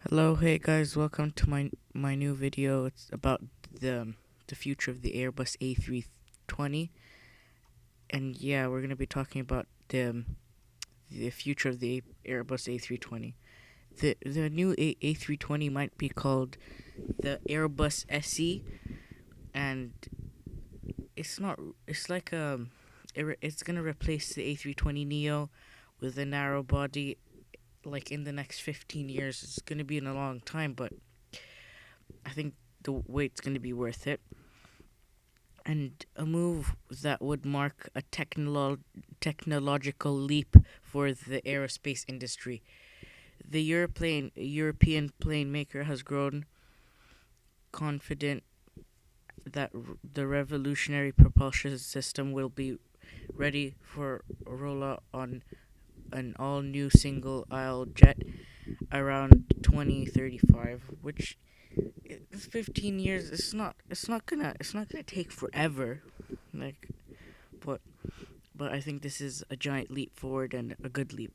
Hello, hey guys, welcome to my new video. It's about the future of the Airbus A320, and yeah, we're gonna be talking about the future of the Airbus A320. The new A320 might be called the Airbus SE, and it's not. It's like it's gonna replace the A320 Neo with a narrow body. Like in the next 15 years, it's gonna be in a long time, but I think the wait's gonna be worth it. And a move that would mark a technological leap for the aerospace industry. The European plane maker has grown confident that the revolutionary propulsion system will be ready for a rollout on an all-new single-aisle jet around 2035, which 15 years. It's not gonna take forever, like, but I think this is a giant leap forward and a good leap.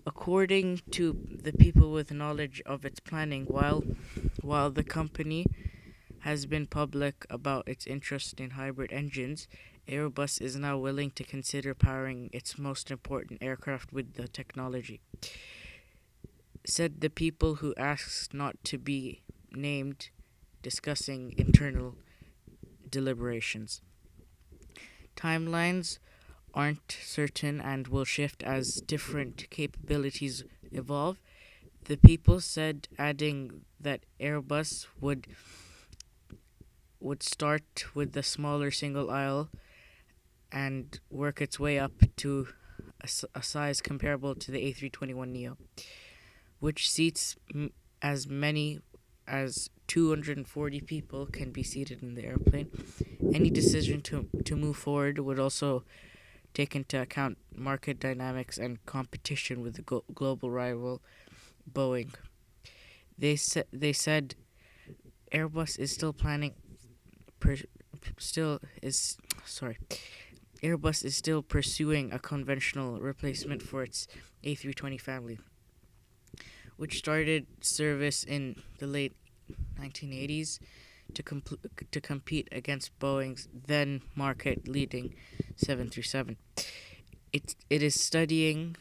According to the people with knowledge of its planning, while the company has been public about its interest in hybrid engines, Airbus is now willing to consider powering its most important aircraft with the technology, said the people who asked not to be named, discussing internal deliberations. Timelines aren't certain and will shift as different capabilities evolve, the people said, adding that Airbus would start with the smaller single aisle and work its way up to a size comparable to the A321 Neo, which seats as many as 240 people can be seated in the airplane. Any decision to move forward would also take into account market dynamics and competition with the global rival Boeing. They said Airbus is still planning per, still is sorry Airbus is still pursuing a conventional replacement for its A320 family, which started service in the late 1980s to compete against Boeing's then market leading 737. It is studying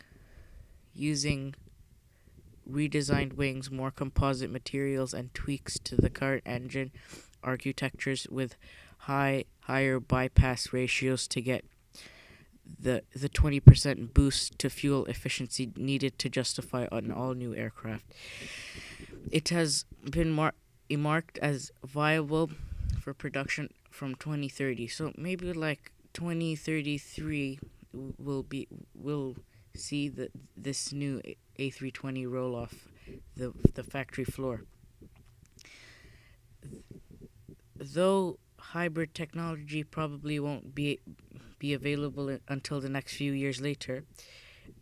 using redesigned wings, more composite materials, and tweaks to the current engine architectures with higher bypass ratios to get the 20% boost to fuel efficiency needed to justify an all new aircraft. It has been marked as viable for production from 2030. So maybe like 2033 will see this new A320 roll off the factory floor. Though hybrid technology probably won't be available until the next few years later,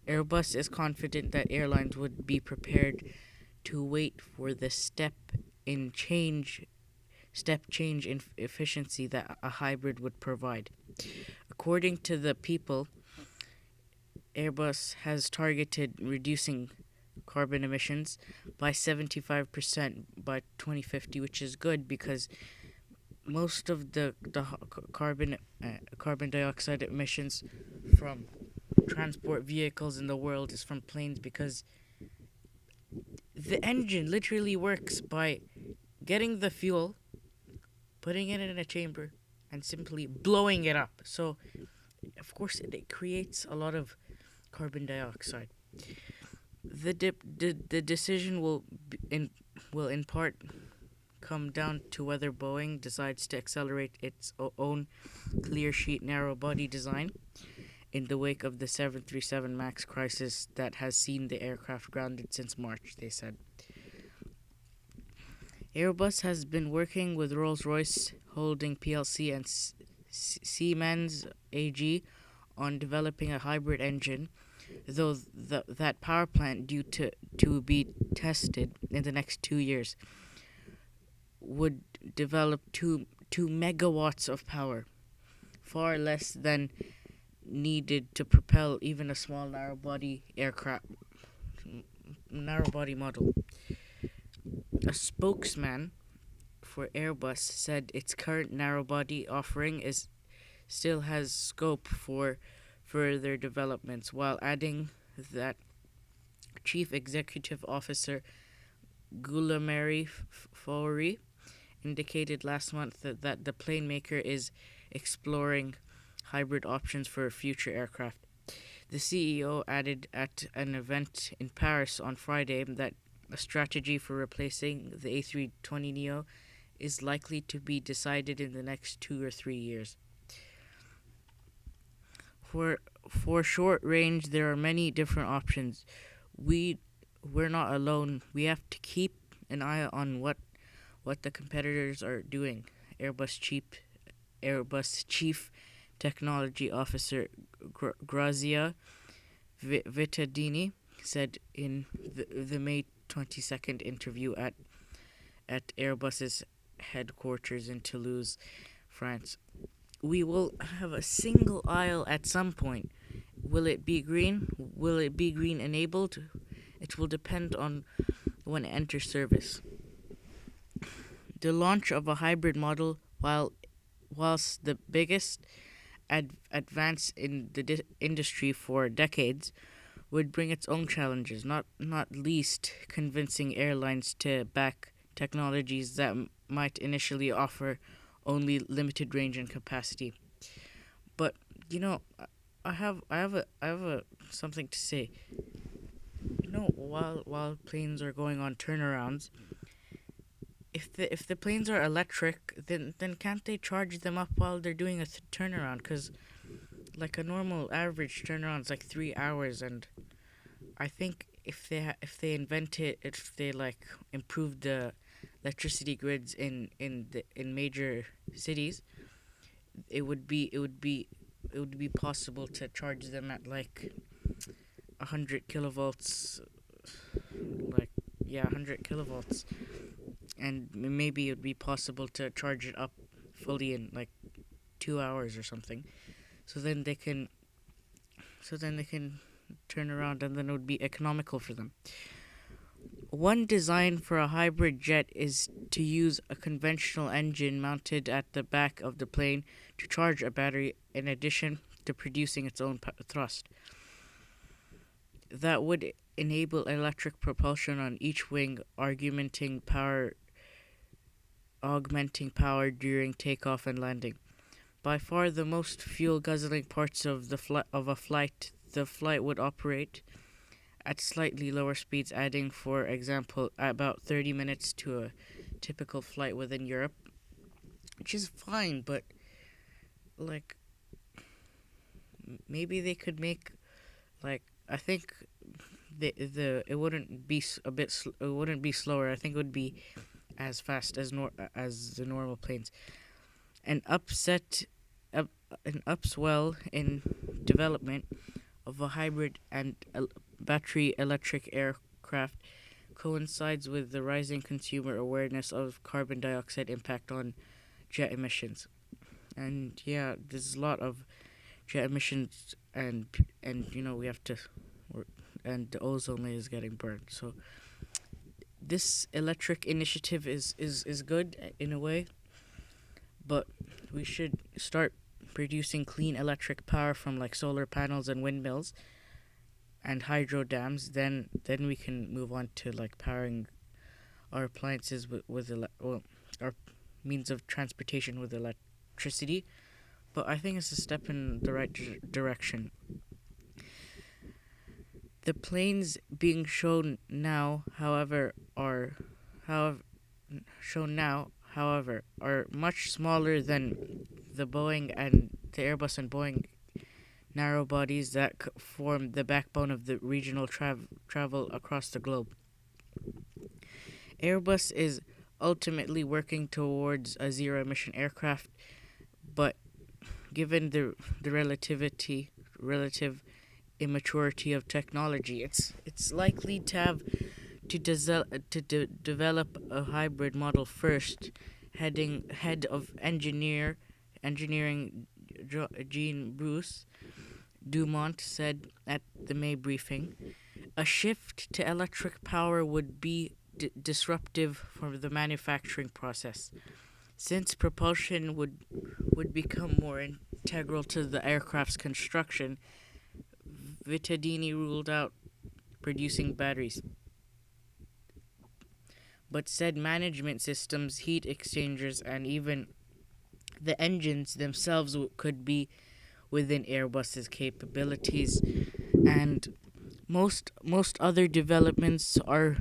Airbus is confident that airlines would be prepared to wait for the in change step change in efficiency that a hybrid would provide. According to the people, Airbus has targeted reducing carbon emissions by 75% by 2050, which is good because most of the carbon dioxide emissions from transport vehicles in the world is from planes, because the engine literally works by getting the fuel, putting it in a chamber, and simply blowing it up. So, of course, it creates a lot of carbon dioxide. The decision will in part come down to whether Boeing decides to accelerate its own clear sheet narrow body design in the wake of the 737 MAX crisis that has seen the aircraft grounded since March, they said. Airbus has been working with Rolls-Royce Holding plc and Siemens AG on developing a hybrid engine, though that power plant due to be tested in the next 2 years would develop two megawatts of power, far less than needed to propel even a small narrow body model. A spokesman for Airbus said its current narrow-body offering is still has scope for further developments, while adding that Chief Executive Officer Gulamari Fauri indicated last month that the plane maker is exploring hybrid options for future aircraft. The CEO added at an event in Paris on Friday that a strategy for replacing the A320neo is likely to be decided in the next 2 or 3 years. For short range, there are many different options. We're not alone. We have to keep an eye on what the competitors are doing. Airbus Chief Technology Officer Grazia Vittadini said in the May 22nd interview at Airbus's headquarters in Toulouse, France. We will have a single aisle at some point. Will it be green? Will it be green enabled? It will depend on when it enters service. The launch of a hybrid model, whilst the biggest advance in the industry for decades, would bring its own challenges, not least convincing airlines to back technologies that might initially offer only limited range and capacity. But I have something to say. While planes are going on turnarounds, if the planes are electric, then can't they charge them up while they're doing a turnaround? Because like a normal average turnaround is like 3 hours, and I think if they improve the electricity grids in major cities, it would be possible to charge them at like 100 kilovolts, 100 kilovolts, and maybe it would be possible to charge it up fully in like 2 hours or something. So then they can turn around, and then it would be economical for them. One design for a hybrid jet is to use a conventional engine mounted at the back of the plane to charge a battery in addition to producing its own thrust. That would enable electric propulsion on each wing, augmenting power during takeoff and landing. By far the most fuel-guzzling parts of the flight would operate at slightly lower speeds, adding, for example, about 30 minutes to a typical flight within Europe, which is fine, but maybe they could make I think it wouldn't be it wouldn't be slower. I think it would be as fast as the normal planes. An upswell in development of a hybrid and battery electric aircraft coincides with the rising consumer awareness of carbon dioxide impact on jet emissions. And there's a lot of jet emissions, and we have to and the ozone layer is getting burned. So this electric initiative is good in a way, but we should start producing clean electric power from like solar panels and windmills and hydro dams. Then we can move on to like powering our appliances with our means of transportation with electricity. But I think it's a step in the right direction. The planes being shown now, however, are much smaller than the Airbus and Boeing narrow bodies that form the backbone of the regional travel across the globe. Airbus is ultimately working towards a zero-emission aircraft, but given the relative immaturity of technology, it's likely to have to develop a hybrid model first. Head of engineering Jean-Bruce Dumont said at the May briefing, a shift to electric power would be disruptive for the manufacturing process. Since propulsion would become more integral to the aircraft's construction, Vittadini ruled out producing batteries, but said management systems, heat exchangers, and even the engines themselves could be within Airbus's capabilities. And most other developments are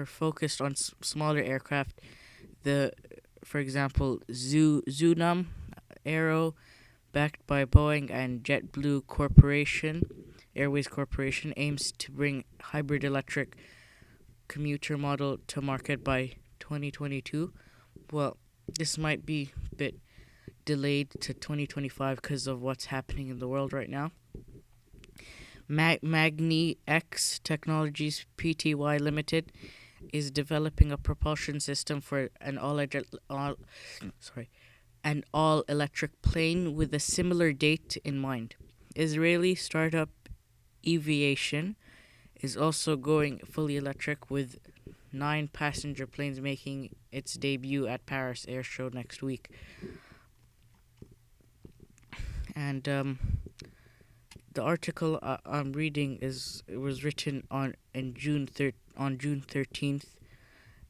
focused on smaller aircraft. The For example, Zunam Aero, backed by Boeing and JetBlue Corporation, Airways Corporation, aims to bring hybrid electric commuter model to market by 2022. Well, this might be a bit delayed to 2025 because of what's happening in the world right now. Magni X Technologies Pty Limited is developing a propulsion system for an all electric plane with a similar date in mind. Israeli startup Eviation is also going fully electric, with 9 passenger planes making its debut at Paris Air Show next week. And the article I'm reading was written on June 13th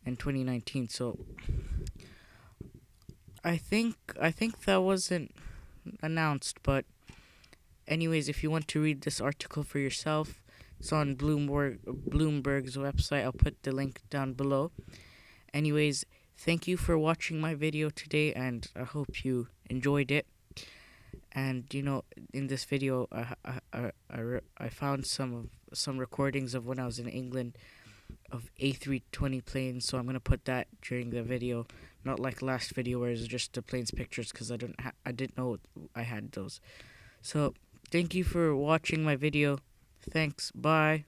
in 2019. So I think that wasn't announced, but anyways, if you want to read this article for yourself, it's on Bloomberg's website. I'll put the link down below. Anyways, thank you for watching my video today, and I hope you enjoyed it. And in this video, I found some recordings of when I was in England of A320 planes, so I'm gonna put that during the video, not like last video where it's just the planes pictures, because I didn't know I had those. So thank you for watching my video. Thanks. Bye.